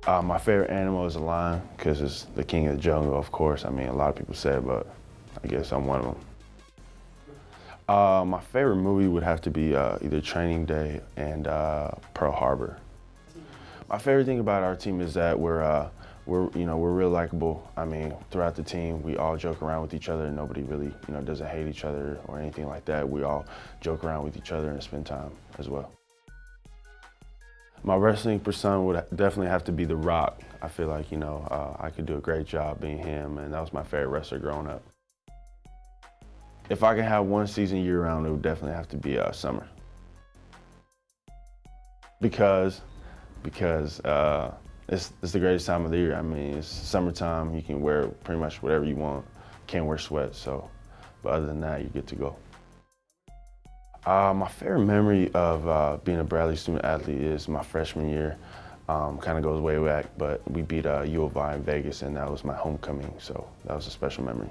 My favorite animal is a lion because it's the king of the jungle, of course. I mean, a lot of people say it, but I guess I'm one of them. My favorite movie would have to be either Training Day and Pearl Harbor. My favorite thing about our team is that we're real likable. I mean, throughout the team, we all joke around with each other. Nobody really, doesn't hate each other or anything like that. We all joke around with each other and spend time as well. My wrestling persona would definitely have to be The Rock. I feel like, I could do a great job being him, and that was my favorite wrestler growing up. If I could have one season year-round, it would definitely have to be summer. Because it's the greatest time of the year. I mean, it's summertime. You can wear pretty much whatever you want. Can't wear sweats, but other than that, you're good to go. My favorite memory of being a Bradley student athlete is my freshman year. Kind of goes way back, but we beat U of I in Vegas, and that was my homecoming, so that was a special memory.